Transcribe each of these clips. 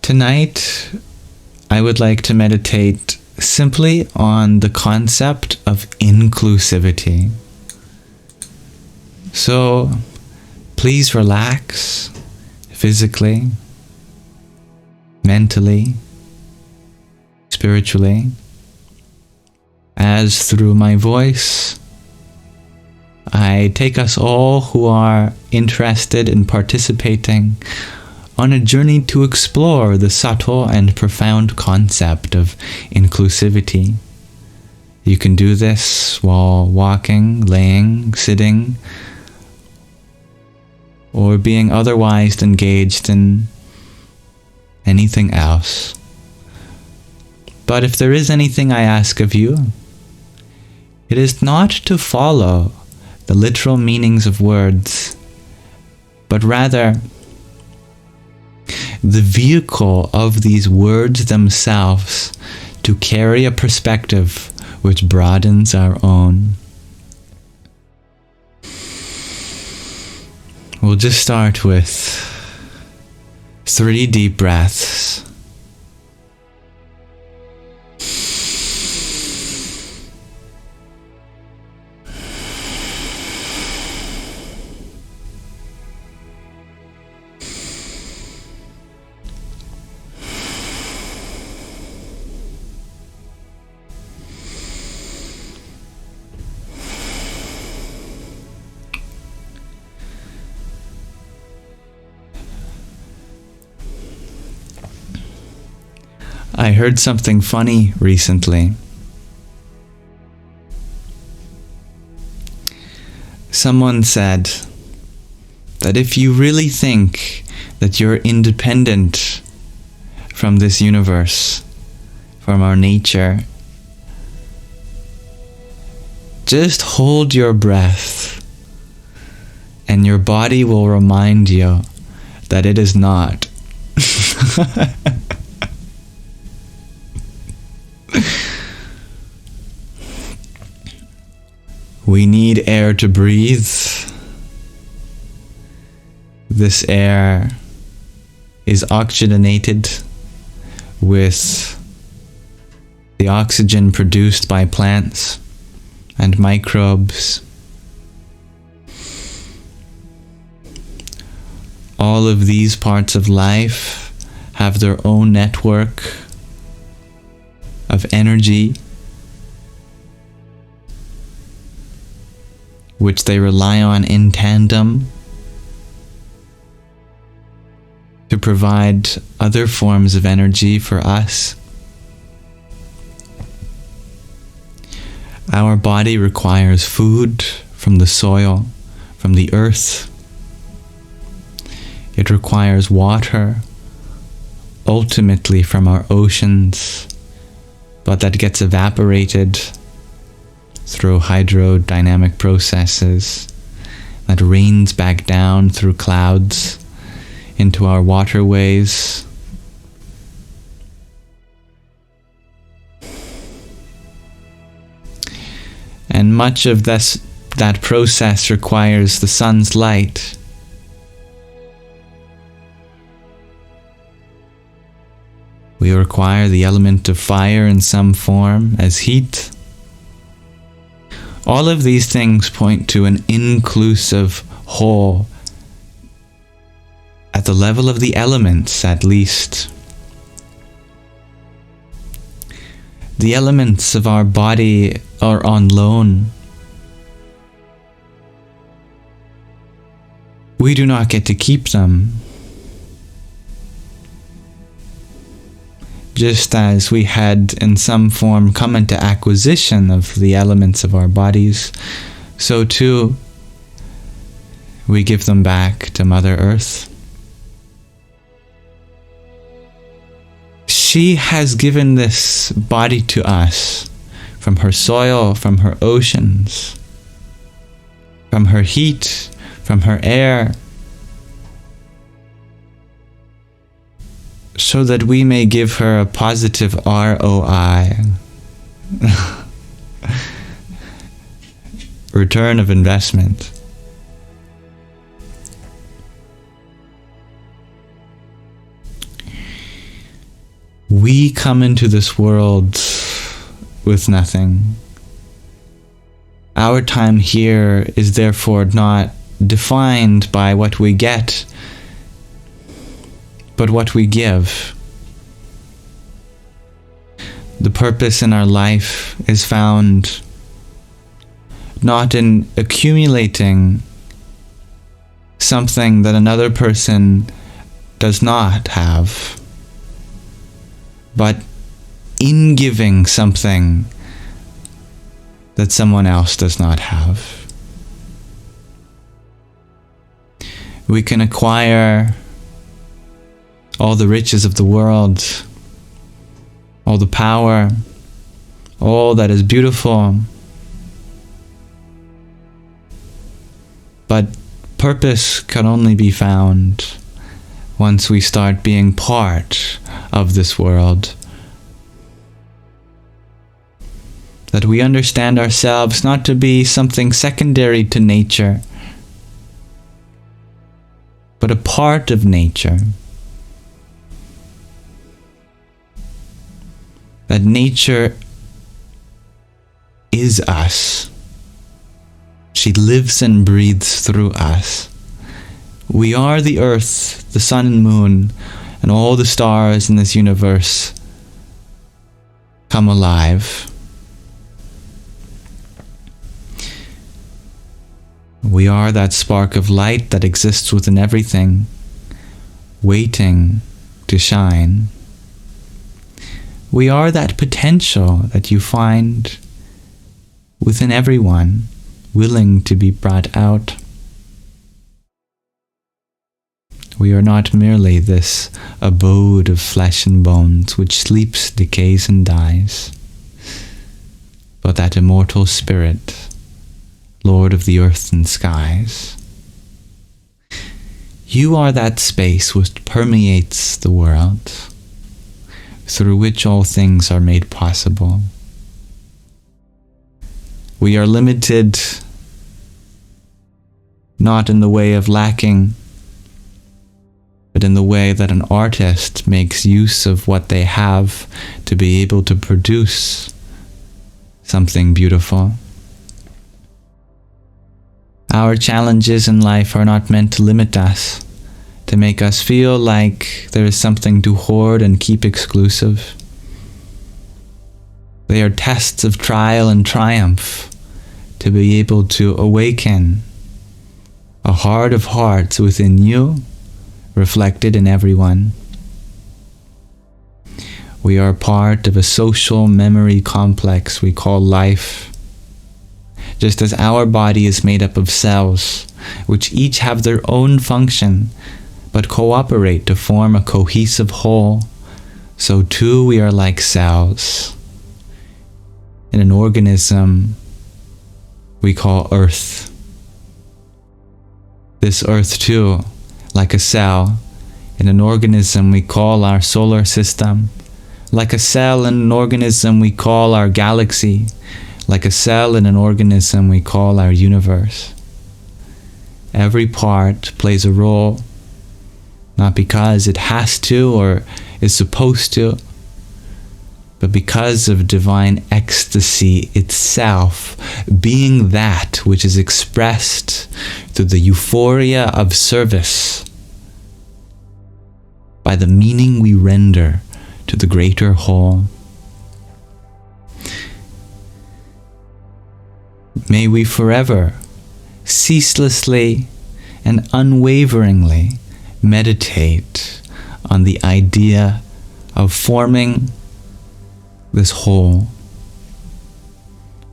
Tonight, I would like to meditate simply on the concept of inclusivity. So, please relax physically, mentally, spiritually, as through my voice, I take us all who are interested in participating on a journey to explore the subtle and profound concept of inclusivity. You can do this while walking, laying, sitting, or being otherwise engaged in anything else. But if there is anything I ask of you, it is not to follow the literal meanings of words, but rather the vehicle of these words themselves to carry a perspective which broadens our own. We'll just start with 3 deep breaths. I heard something funny recently. Someone said that if you really think that you're independent from this universe, from our nature, just hold your breath and your body will remind you that it is not. We need air to breathe. This air is oxygenated with the oxygen produced by plants and microbes. All of these parts of life have their own network of energy which they rely on in tandem to provide other forms of energy for us. Our body requires food from the soil, from the earth. It requires water, ultimately from our oceans, but that gets evaporated through hydrodynamic processes, that rains back down through clouds into our waterways. And much of that process requires the sun's light. We require the element of fire in some form as heat. All of these things point to an inclusive whole, at the level of the elements at least. The elements of our body are on loan. We do not get to keep them. Just as we had in some form come into acquisition of the elements of our bodies, so too we give them back to Mother Earth. She has given this body to us from her soil, from her oceans, from her heat, from her air, so that we may give her a positive ROI, return of investment. We come into this world with nothing. Our time here is therefore not defined by what we get, but what we give. The purpose in our life is found not in accumulating something that another person does not have, but in giving something that someone else does not have. We can acquire all the riches of the world, all the power, all that is beautiful, but purpose can only be found once we start being part of this world. That we understand ourselves not to be something secondary to nature, but a part of nature. That nature is us. She lives and breathes through us. We are the earth, the sun and moon, and all the stars in this universe come alive. We are that spark of light that exists within everything, waiting to shine. We are that potential that you find within everyone, willing to be brought out. We are not merely this abode of flesh and bones which sleeps, decays, and dies, but that immortal spirit, Lord of the earth and skies. You are that space which permeates the world, through which all things are made possible. We are limited not in the way of lacking, but in the way that an artist makes use of what they have to be able to produce something beautiful. Our challenges in life are not meant to limit us, to make us feel like there is something to hoard and keep exclusive. They are tests of trial and triumph, to be able to awaken a heart of hearts within you, reflected in everyone. We are part of a social memory complex we call life. Just as our body is made up of cells, which each have their own function, but cooperate to form a cohesive whole, so too we are like cells in an organism we call Earth. This Earth too, like a cell in an organism we call our solar system, like a cell in an organism we call our galaxy, like a cell in an organism we call our universe. Every part plays a role, not because it has to or is supposed to, but because of divine ecstasy itself, being that which is expressed through the euphoria of service, by the meaning we render to the greater whole. May we forever, ceaselessly and unwaveringly meditate on the idea of forming this whole.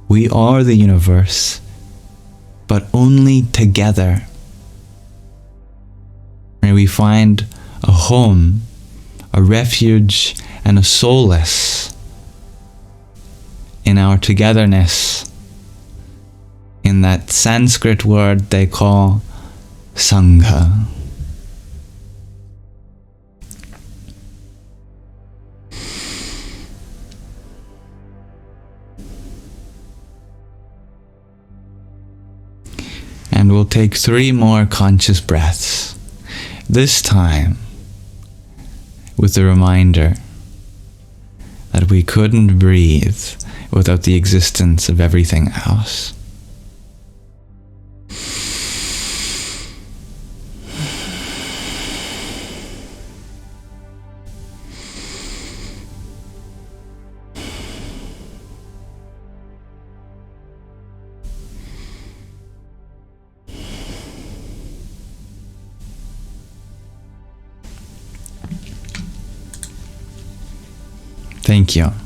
We are the universe, but only together. May we find a home, a refuge, and a solace in our togetherness, in that Sanskrit word they call Sangha. And we'll take 3 more conscious breaths, this time with the reminder that we couldn't breathe without the existence of everything else. Thank you.